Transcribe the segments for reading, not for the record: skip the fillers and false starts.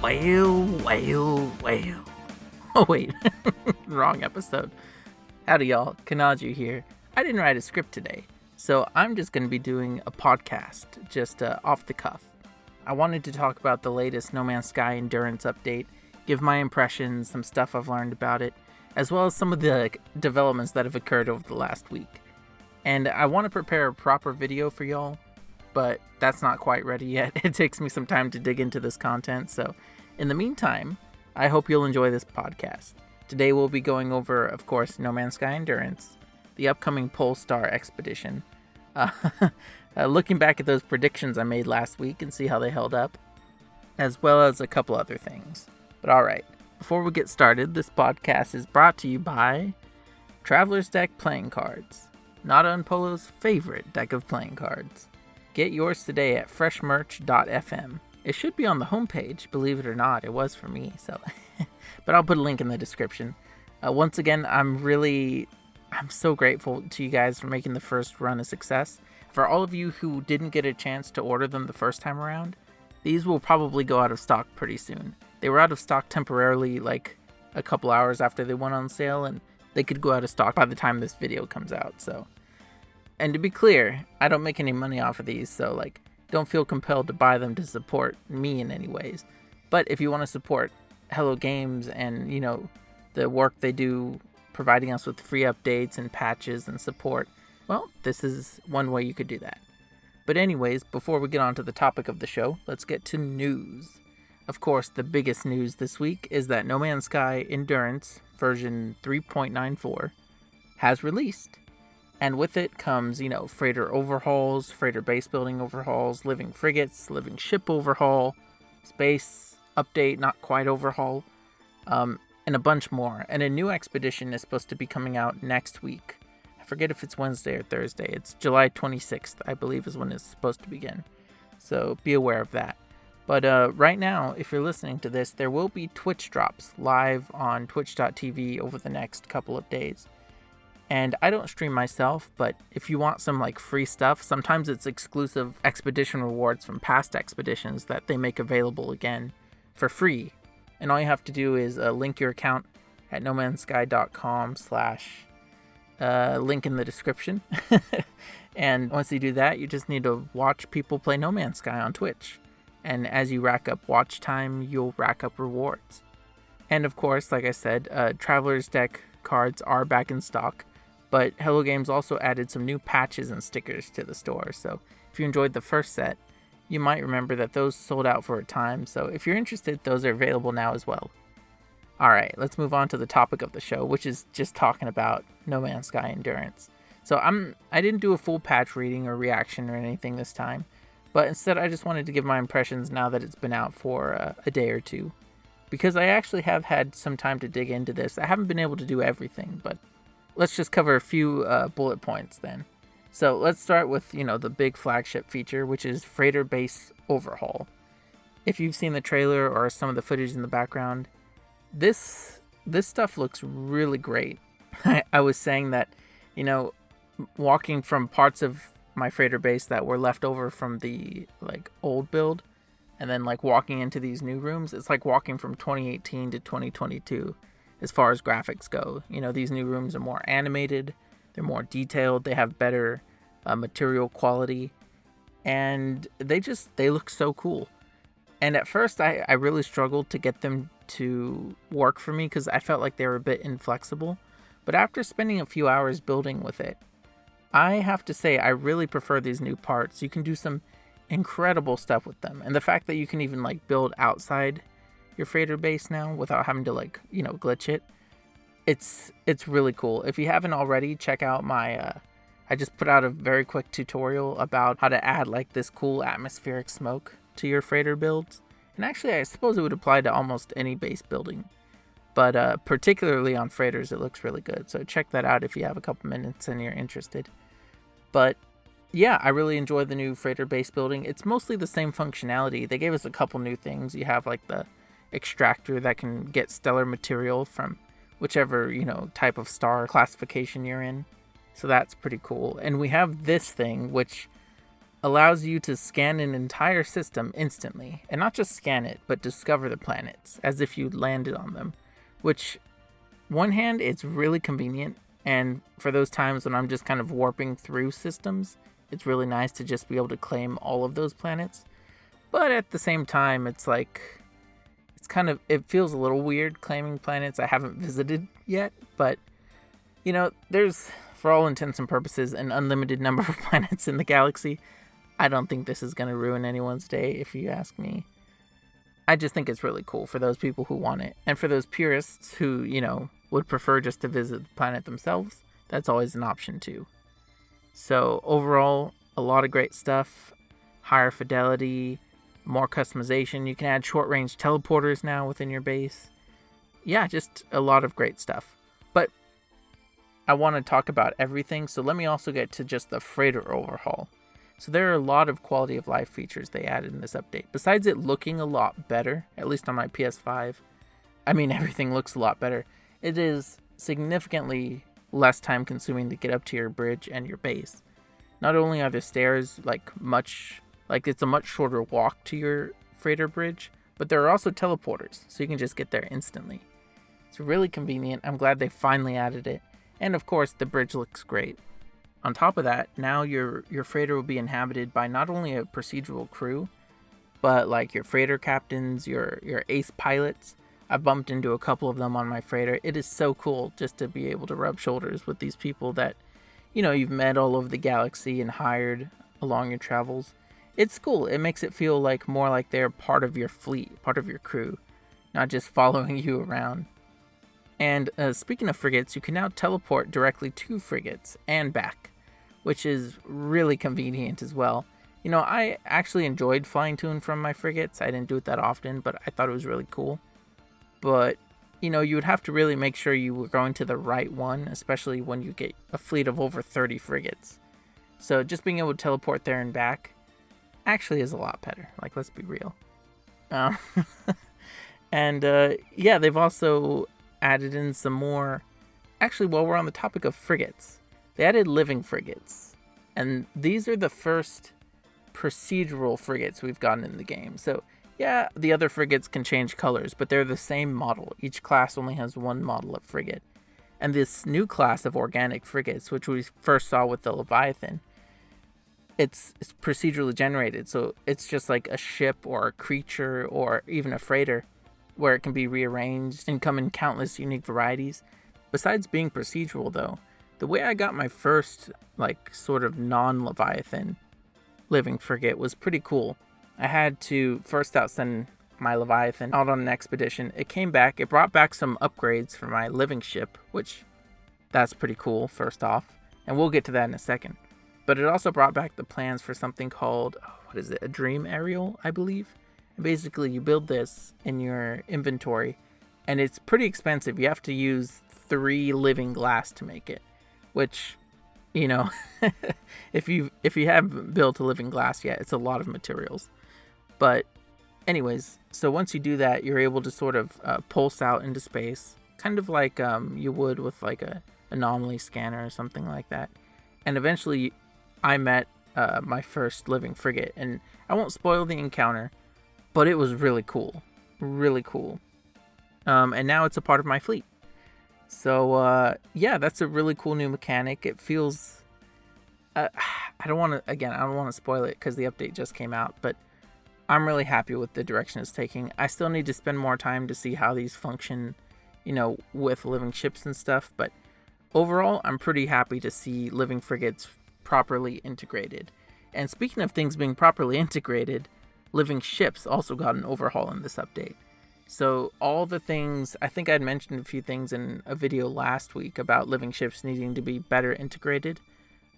Well. Oh, wait. Wrong episode. Howdy, y'all. Kanaju here. I didn't write a script today, so I'm just going to be doing a podcast, just off the cuff. I wanted to talk about the latest No Man's Sky Endurance update, give my impressions, some stuff I've learned about it, as well as some of the developments that have occurred over the last week. And I want to prepare a proper video for y'all, but that's not quite ready yet. It takes me some time to dig into this content, so in the meantime, I hope you'll enjoy this podcast. Today we'll be going over, of course, No Man's Sky Endurance, the upcoming Polestar Expedition, looking back at those predictions I made last week and see how they held up, as well as a couple other things. But alright, before we get started, this podcast is brought to you by Traveler's Deck Playing Cards, Nada and Polo's favorite deck of playing cards. Get yours today at freshmerch.fm. It should be on the homepage, believe it or not. It was for me, so but I'll put a link in the description. Once again, I'm so grateful to you guys for making the first run a success. For all of you who didn't get a chance to order them the first time around, these will probably go out of stock pretty soon. They were out of stock temporarily like a couple hours after they went on sale, and they could go out of stock by the time this video comes out. So, and to be clear, I don't make any money off of these, so don't feel compelled to buy them to support me in any ways. But if you want to support Hello Games and, the work they do providing us with free updates and patches and support, well, this is one way you could do that. But anyways, before we get on to the topic of the show, let's get to news. Of course, the biggest news this week is that No Man's Sky Endurance version 3.94 has released. And with it comes, freighter overhauls, freighter base building overhauls, living frigates, living ship overhaul, space update, not quite overhaul, and a bunch more. And a new expedition is supposed to be coming out next week. I forget if it's Wednesday or Thursday. It's July 26th, I believe, is when it's supposed to begin. So be aware of that. But right now, if you're listening to this, there will be Twitch drops live on twitch.tv over the next couple of days. And I don't stream myself, but if you want some free stuff, sometimes it's exclusive expedition rewards from past expeditions that they make available again for free. And all you have to do is link your account at nomansky.com/link in the description. And once you do that, you just need to watch people play No Man's Sky on Twitch. And as you rack up watch time, you'll rack up rewards. And of course, like I said, Traveler's Deck cards are back in stock. But Hello Games also added some new patches and stickers to the store, so if you enjoyed the first set, you might remember that those sold out for a time, so if you're interested, those are available now as well. Alright, let's move on to the topic of the show, which is just talking about No Man's Sky Endurance. So I didn't do a full patch reading or reaction or anything this time, but instead I just wanted to give my impressions now that it's been out for a day or two. Because I actually have had some time to dig into this. I haven't been able to do everything, but let's just cover a few bullet points then. So let's start with, the big flagship feature, which is Freighter Base Overhaul. If you've seen the trailer or some of the footage in the background, this stuff looks really great. I was saying that, walking from parts of my freighter base that were left over from the old build, and then walking into these new rooms, it's like walking from 2018 to 2022. As far as graphics go, these new rooms are more animated, they're more detailed, they have better material quality, and they look so cool. And at first, I really struggled to get them to work for me because I felt like they were a bit inflexible. But after spending a few hours building with it, I have to say I really prefer these new parts. You can do some incredible stuff with them, and the fact that you can even build outside your freighter base now without having to glitch it, it's really cool. If you haven't already, check out my I just put out a very quick tutorial about how to add this cool atmospheric smoke to your freighter builds. And actually, I suppose it would apply to almost any base building, but particularly on freighters it looks really good. So check that out if you have a couple minutes and you're interested. But yeah, I really enjoy the new freighter base building. It's mostly the same functionality. They gave us a couple new things. You have the extractor that can get stellar material from whichever, type of star classification you're in. So that's pretty cool. And we have this thing, which allows you to scan an entire system instantly, and not just scan it, but discover the planets as if you landed on them, which, one hand, it's really convenient, and for those times when I'm just kind of warping through systems, it's really nice to just be able to claim all of those planets. But at the same time, it's like, it feels a little weird claiming planets I haven't visited yet, but, there's, for all intents and purposes, an unlimited number of planets in the galaxy. I don't think this is going to ruin anyone's day, if you ask me. I just think it's really cool for those people who want it. And for those purists who, would prefer just to visit the planet themselves, that's always an option too. So overall, a lot of great stuff. Higher fidelity, more customization. You can add short-range teleporters now within your base. Yeah, just a lot of great stuff. But I want to talk about everything, so let me also get to just the freighter overhaul. So there are a lot of quality of life features they added in this update. Besides it looking a lot better, at least on my PS5, everything looks a lot better. It is significantly less time consuming to get up to your bridge and your base. Not only are the stairs it's a much shorter walk to your freighter bridge, but there are also teleporters, so you can just get there instantly. It's really convenient. I'm glad they finally added it. And of course, the bridge looks great. On top of that, now your freighter will be inhabited by not only a procedural crew, but like your freighter captains, your ace pilots. I've bumped into a couple of them on my freighter. It is so cool just to be able to rub shoulders with these people that, you've met all over the galaxy and hired along your travels. It's cool. It makes it feel more like they're part of your fleet, part of your crew, not just following you around. And speaking of frigates, you can now teleport directly to frigates and back, which is really convenient as well. I actually enjoyed flying to and from my frigates. I didn't do it that often, but I thought it was really cool. But, you would have to really make sure you were going to the right one, especially when you get a fleet of over 30 frigates. So just being able to teleport there and back actually is a lot better. Let's be real. They've also added in some more. Actually, while we're on the topic of frigates, they added living frigates. And these are the first procedural frigates we've gotten in the game. So, yeah, the other frigates can change colors, but they're the same model. Each class only has one model of frigate. And this new class of organic frigates, which we first saw with the Leviathan, it's procedurally generated. So it's just like a ship or a creature or even a freighter where it can be rearranged and come in countless unique varieties. Besides being procedural, though, the way I got my first, sort of non-Leviathan living frigate was pretty cool. I had to first send my Leviathan out on an expedition. It came back. It brought back some upgrades for my living ship, which that's pretty cool, first off. And we'll get to that in a second. But it also brought back the plans for something called, a dream aerial, I believe. And basically, you build this in your inventory, and it's pretty expensive. You have to use 3 living glass to make it, which, if you haven't built a living glass yet, it's a lot of materials. But anyways, so once you do that, you're able to sort of pulse out into space, kind of like you would with a anomaly scanner or something like that. And eventually, I met my first living frigate, and I won't spoil the encounter, but it was really cool. Really cool. And now it's a part of my fleet. So, that's a really cool new mechanic. It feels... I don't want to spoil it because the update just came out, but I'm really happy with the direction it's taking. I still need to spend more time to see how these function, with living ships and stuff, but overall, I'm pretty happy to see living frigates properly integrated. And speaking of things being properly integrated, living ships also got an overhaul in this update. So all the things, I think I'd mentioned a few things in a video last week about living ships needing to be better integrated.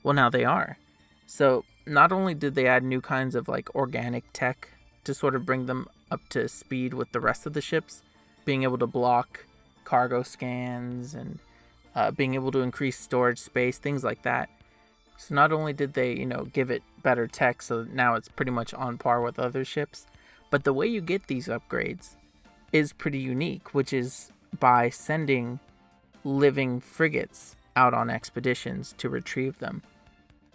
Well, now they are. So not only did they add new kinds of organic tech to sort of bring them up to speed with the rest of the ships, being able to block cargo scans and being able to increase storage space, things like that. So not only did they, give it better tech, so now it's pretty much on par with other ships, but the way you get these upgrades is pretty unique, which is by sending living frigates out on expeditions to retrieve them.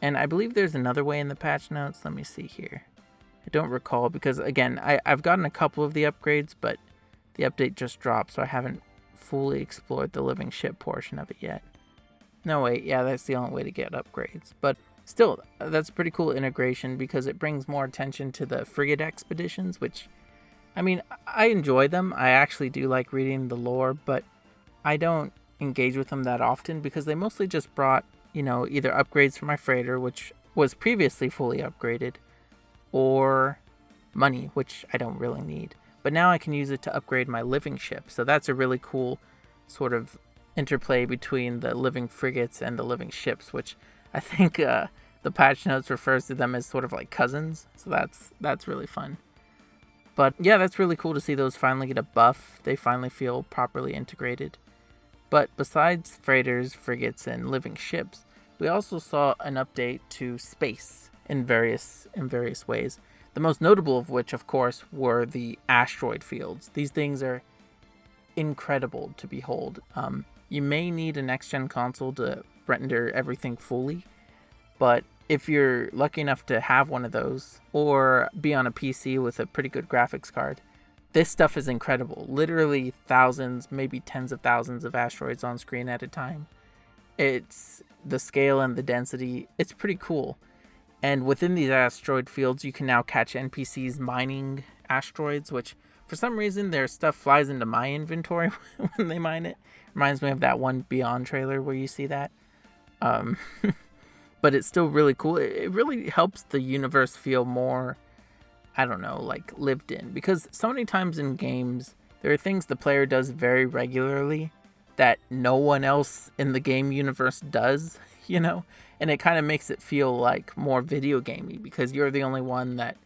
And I believe there's another way in the patch notes. Let me see here. I don't recall because, again, I've gotten a couple of the upgrades, but the update just dropped, so I haven't fully explored the living ship portion of it yet. No, wait, yeah, that's the only way to get upgrades. But still, that's a pretty cool integration because it brings more attention to the Frigate Expeditions, which, I mean, I enjoy them. I actually do like reading the lore, but I don't engage with them that often because they mostly just brought, either upgrades for my freighter, which was previously fully upgraded, or money, which I don't really need. But now I can use it to upgrade my living ship. So that's a really cool sort of interplay between the living frigates and the living ships, which I think the patch notes refers to them as sort of like cousins. So that's really fun. But yeah, that's really cool to see those finally get a buff. They finally feel properly integrated. But besides freighters, frigates, and living ships, we also saw an update to space in various ways. The most notable of which, of course, were the asteroid fields. These things are incredible to behold. You may need a next-gen console to render everything fully, but if you're lucky enough to have one of those, or be on a PC with a pretty good graphics card, this stuff is incredible. Literally thousands, maybe tens of thousands of asteroids on screen at a time. It's the scale and the density. It's pretty cool. And within these asteroid fields, you can now catch NPCs mining asteroids, which for some reason their stuff flies into my inventory when they mine it. Reminds me of that one Beyond trailer where you see that. But it's still really cool. It really helps the universe feel more, I don't know, like lived in. Because so many times in games, there are things the player does very regularly that no one else in the game universe does, and it kind of makes it feel like more video gamey because you're the only one that,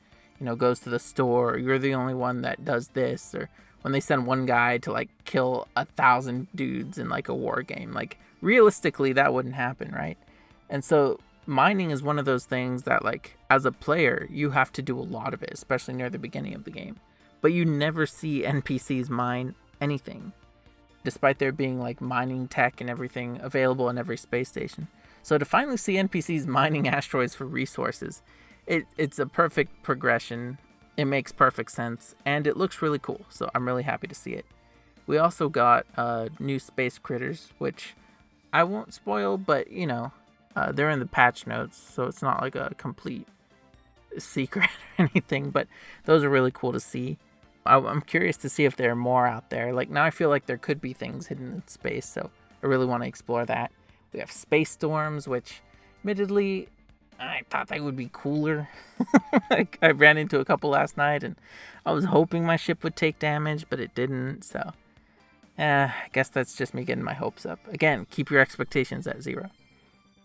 goes to the store, or you're the only one that does this, or when they send one guy to like kill 1,000 dudes in like a war game, like realistically that wouldn't happen, right? And so mining is one of those things that, like, as a player, you have to do a lot of it, especially near the beginning of the game. But you never see NPCs mine anything, despite there being like mining tech and everything available in every space station. So to finally see NPCs mining asteroids for resources, it's a perfect progression. It makes perfect sense, and it looks really cool. So I'm really happy to see it. We also got new space critters, which I won't spoil, but they're in the patch notes, so it's not like a complete secret or anything. But those are really cool to see. I'm curious to see if there are more out there. Like, now I feel like there could be things hidden in space, so I really want to explore that. We have space storms, which admittedly I thought they would be cooler. Like, I ran into a couple last night and I was hoping my ship would take damage, but it didn't. So I guess that's just me getting my hopes up. Again, keep your expectations at 0.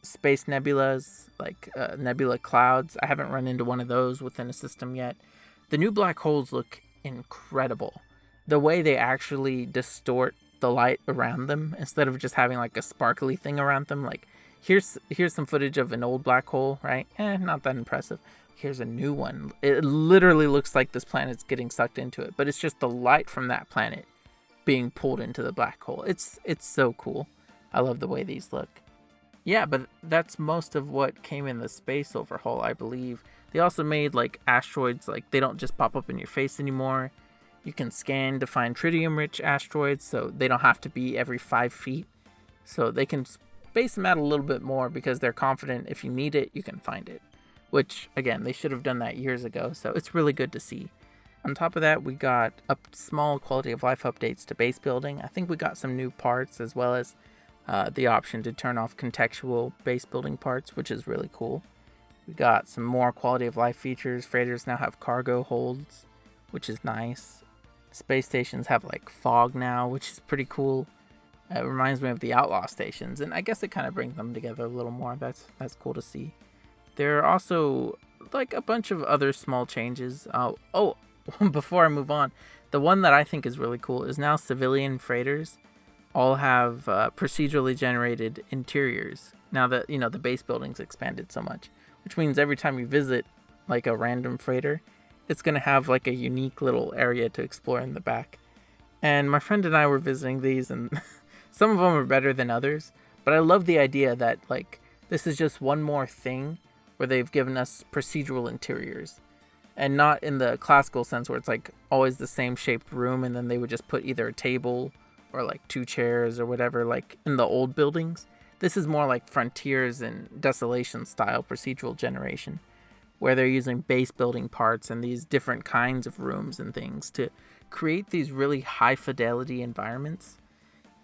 Space nebulas, like nebula clouds. I haven't run into one of those within a system yet. The new black holes look incredible. The way they actually distort the light around them instead of just having like a sparkly thing around them. Like, here's some footage of an old black hole, right? Not that impressive. Here's a new one. It literally looks like this planet's getting sucked into it, but it's just the light from that planet being pulled into the black hole. It's so cool. I love the way these look. Yeah, but that's most of what came in the space overhaul, I believe. They also made like asteroids, like they don't just pop up in your face anymore. You can scan to find tritium-rich asteroids, so they don't have to be every 5 feet. So they can space them out a little bit more because they're confident if you need it, you can find it. Which, again, they should have done that years ago, so it's really good to see. On top of that, we got small quality of life updates to base building. I think we got some new parts as well as the option to turn off contextual base building parts, which is really cool. We got some more quality of life features. Freighters now have cargo holds, which is nice. Space stations have like fog now, which is pretty cool. It reminds me of the Outlaw stations, and I guess it kind of brings them together a little more. That's cool to see. There are also like a bunch of other small changes. Before I move on, the one that I think is really cool is now civilian freighters all have procedurally generated interiors. Now that, the base building's expanded so much, which means every time you visit like a random freighter, it's going to have like a unique little area to explore in the back. And my friend and I were visiting these, and some of them are better than others, but I love the idea that like This is just one more thing where they've given us procedural interiors. And not in the classical sense where it's like always the same shaped room and then they would just put either a table or like 2 chairs or whatever like in the old buildings. This is more like Frontiers and Desolation style procedural generation, where they're using base building parts and these different kinds of rooms and things to create these really high fidelity environments.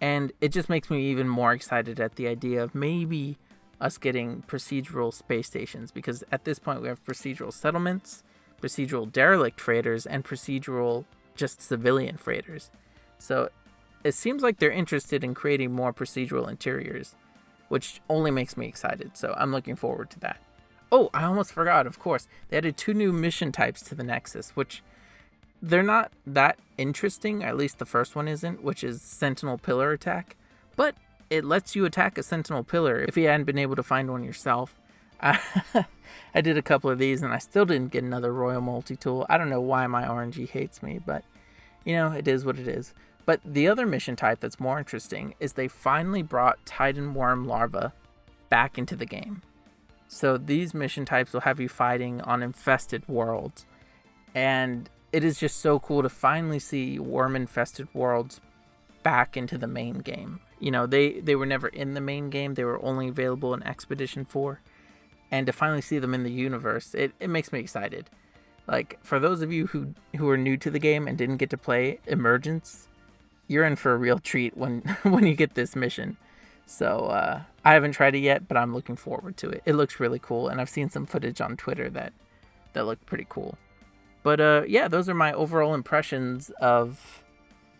And it just makes me even more excited at the idea of maybe us getting procedural space stations, because at this point we have procedural settlements, procedural derelict freighters, and procedural just civilian freighters. So it seems like they're interested in creating more procedural interiors, which only makes me excited. So I'm looking forward to that. Oh, I almost forgot, of course. They added 2 new mission types to the Nexus, which they're not that interesting, at least the first one isn't, which is Sentinel Pillar Attack. But it lets you attack a Sentinel Pillar if you hadn't been able to find one yourself. I did a couple of these and I still didn't get another Royal Multi-Tool. I don't know why my RNG hates me, but it is what it is. But the other mission type that's more interesting is they finally brought Titan Worm Larva back into the game. So these mission types will have you fighting on infested worlds. And it is just so cool to finally see worm-infested worlds back into the main game. They were never in the main game. They were only available in Expedition 4. And to finally see them in the universe, it makes me excited. Like, for those of you who are new to the game and didn't get to play Emergence, you're in for a real treat when you get this mission. So I haven't tried it yet, but I'm looking forward to it. It looks really cool, and I've seen some footage on Twitter that looked pretty cool. But yeah, those are my overall impressions of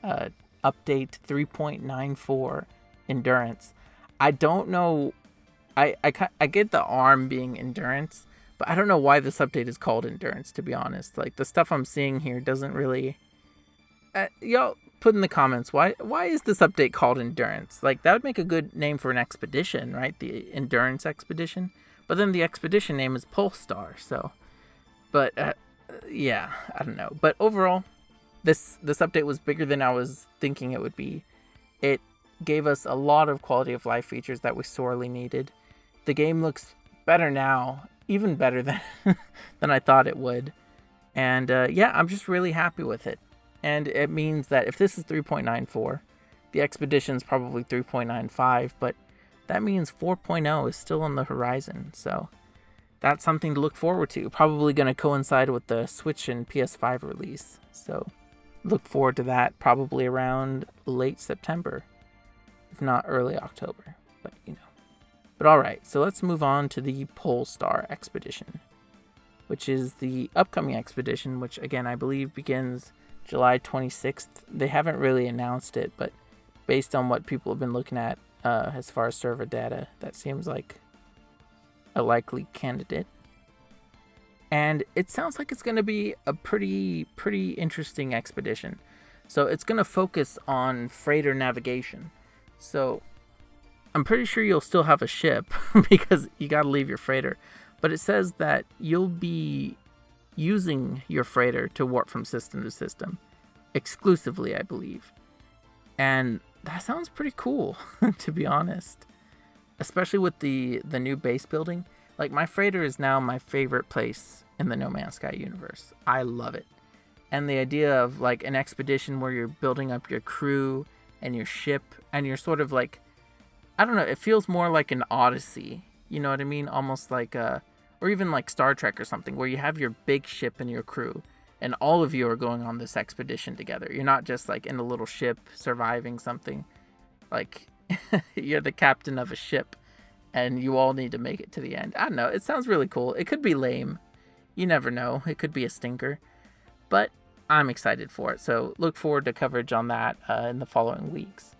update 3.94 Endurance. I don't know. I get the arm being Endurance, but I don't know why this update is called Endurance, to be honest. Like, the stuff I'm seeing here doesn't really... y'all put in the comments, why is this update called Endurance? Like, that would make a good name for an expedition, right? The Endurance Expedition. But then the expedition name is Polestar, so... But, yeah, I don't know. But overall, this update was bigger than I was thinking it would be. It gave us a lot of quality of life features that we sorely needed. The game looks better now, even better than than I thought it would. And yeah, I'm just really happy with it. And it means that if this is 3.94, the Expedition's probably 3.95, but that means 4.0 is still on the horizon. So that's something to look forward to. Probably going to coincide with the Switch and PS5 release. So look forward to that probably around late September, if not early October. But all right, so let's move on to the Polestar Expedition, which is the upcoming expedition, which again I believe begins July 26th. They haven't really announced it, but based on what people have been looking at as far as server data, that seems like a likely candidate. And it sounds like it's going to be a pretty interesting expedition. So it's going to focus on freighter navigation. So I'm pretty sure you'll still have a ship because you got to leave your freighter. But it says that you'll be using your freighter to warp from system to system exclusively, I believe. And that sounds pretty cool, to be honest. Especially with the new base building. Like, my freighter is now my favorite place in the No Man's Sky universe. I love it. And the idea of, like, an expedition where you're building up your crew and your ship, and you're sort of like, I don't know, it feels more like an Odyssey. You know what I mean? Almost like or even like Star Trek or something, where you have your big ship and your crew, and all of you are going on this expedition together. You're not just like in a little ship surviving something. Like, you're the captain of a ship, and you all need to make it to the end. I don't know. It sounds really cool. It could be lame. You never know. It could be a stinker. But I'm excited for it. So look forward to coverage on that in the following weeks.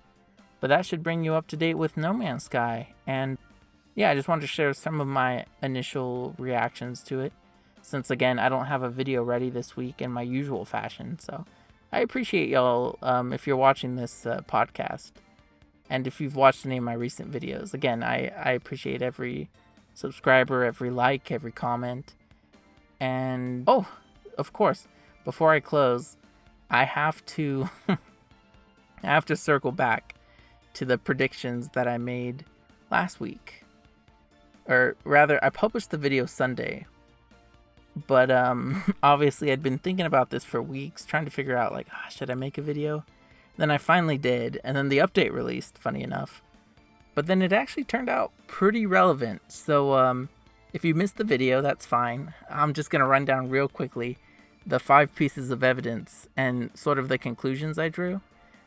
But that should bring you up to date with No Man's Sky. And yeah, I just wanted to share some of my initial reactions to it, since again, I don't have a video ready this week in my usual fashion. So I appreciate y'all if you're watching this podcast. And if you've watched any of my recent videos, again, I appreciate every subscriber, every like, every comment. And, oh, of course, before I close, I have to circle back to the predictions that I made last week. or rather, I published the video Sunday. But obviously I'd been thinking about this for weeks, trying to figure out like, should I make a video? Then I finally did, and then the update released, funny enough. But then it actually turned out pretty relevant. So if you missed the video, that's fine. I'm just going to run down real quickly the 5 pieces of evidence and sort of the conclusions I drew.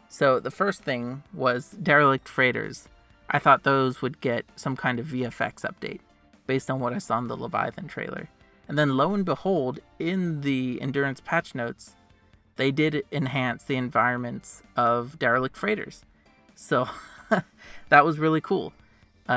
So the first thing was derelict freighters. I thought those would get some kind of VFX update based on what I saw in the Leviathan trailer. And then lo and behold, in the Endurance patch notes, they did enhance the environments of derelict freighters. So that was really cool.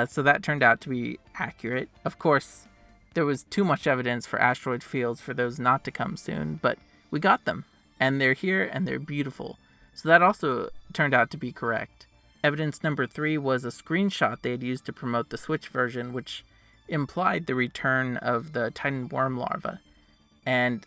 So that turned out to be accurate. Of course, there was too much evidence for asteroid fields for those not to come soon, but we got them. And they're here and they're beautiful. So that also turned out to be correct. Evidence number 3 was a screenshot they had used to promote the Switch version, which implied the return of the Titan worm larva. And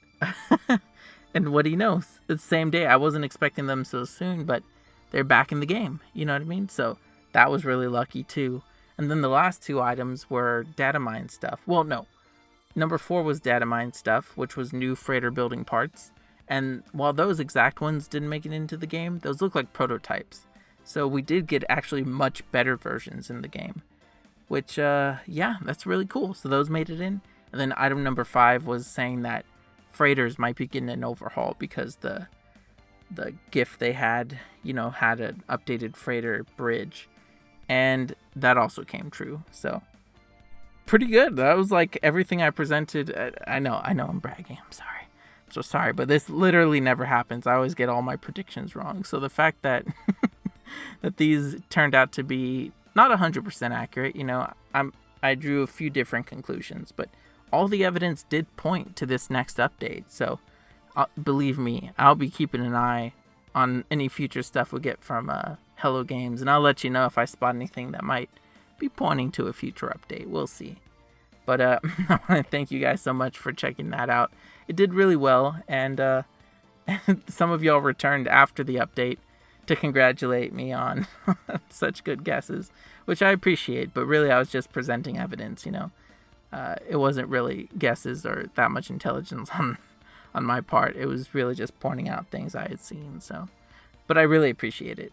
and what do you know? The same day, I wasn't expecting them so soon, but they're back in the game. You know what I mean? So that was really lucky too. And then the last 2 items were data mine stuff. Well, no. Number 4 was data mine stuff, which was new freighter building parts. And while those exact ones didn't make it into the game, those look like prototypes. So we did get actually much better versions in the game. Which, yeah, that's really cool. So those made it in. And then item number 5 was saying that freighters might be getting an overhaul because the GIF they had, had an updated freighter bridge. And that also came true. So pretty good. That was like everything I presented. I know I'm bragging. I'm sorry. I'm so sorry. But this literally never happens. I always get all my predictions wrong. So the fact that that these turned out to be not 100% accurate, I drew a few different conclusions, but all the evidence did point to this next update. So believe me, I'll be keeping an eye on any future stuff we get from Hello Games, and I'll let you know if I spot anything that might be pointing to a future update. We'll see. But I want to thank you guys so much for checking that out. It did really well, and some of y'all returned after the update to congratulate me on such good guesses, which I appreciate, but really I was just presenting evidence, It wasn't really guesses or that much intelligence on my part. It was really just pointing out things I had seen, so. But I really appreciate it.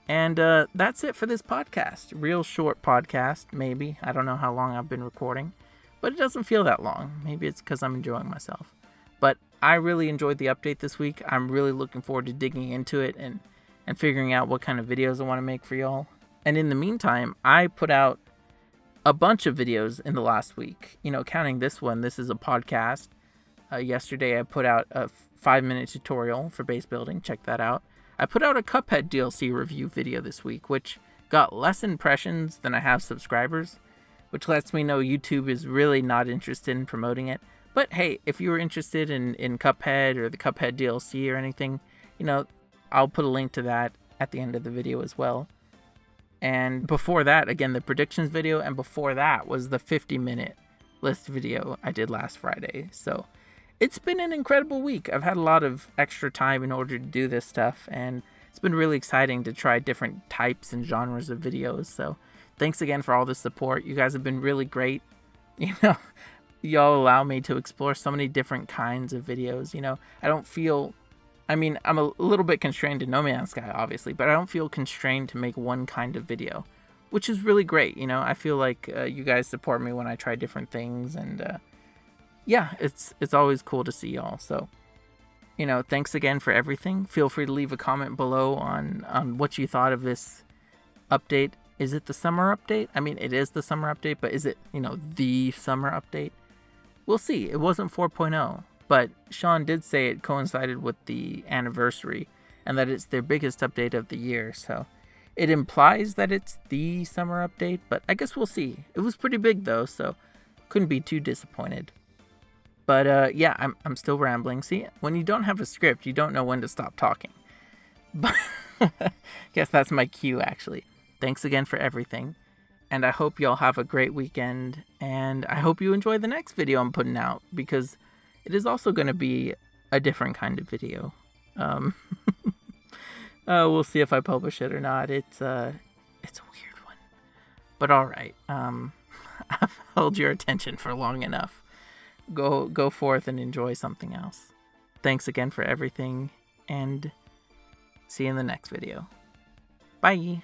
And that's it for this podcast. Real short podcast, maybe. I don't know how long I've been recording, but it doesn't feel that long. Maybe it's because I'm enjoying myself. But I really enjoyed the update this week. I'm really looking forward to digging into it and figuring out what kind of videos I want to make for y'all. And in the meantime, I put out a bunch of videos in the last week. Counting this one, this is a podcast. Yesterday, I put out a 5-minute tutorial for base building. Check that out. I put out a Cuphead DLC review video this week, which got less impressions than I have subscribers, which lets me know YouTube is really not interested in promoting it. But hey, if you were interested in Cuphead or the Cuphead DLC or anything, I'll put a link to that at the end of the video as well. And before that, again, the predictions video, and before that was the 50-minute list video I did last Friday. So it's been an incredible week. I've had a lot of extra time in order to do this stuff, and it's been really exciting to try different types and genres of videos. So thanks again for all the support. You guys have been really great. Y'all allow me to explore so many different kinds of videos. I'm a little bit constrained to No Man's Sky, obviously, but I don't feel constrained to make one kind of video, which is really great. I feel like you guys support me when I try different things, and yeah, it's always cool to see y'all. So, thanks again for everything. Feel free to leave a comment below on what you thought of this update. Is it the summer update? I mean, it is the summer update, but is it, the summer update? We'll see. It wasn't 4.0. But Sean did say it coincided with the anniversary and that it's their biggest update of the year. So it implies that it's the summer update, but I guess we'll see. It was pretty big though, so couldn't be too disappointed. But yeah, I'm still rambling. See, when you don't have a script, you don't know when to stop talking. But guess that's my cue actually. Thanks again for everything. And I hope y'all have a great weekend. And I hope you enjoy the next video I'm putting out, because it is also going to be a different kind of video. We'll see if I publish it or not. It's a weird one. But all right. I've held your attention for long enough. Go forth and enjoy something else. Thanks again for everything, and see you in the next video. Bye!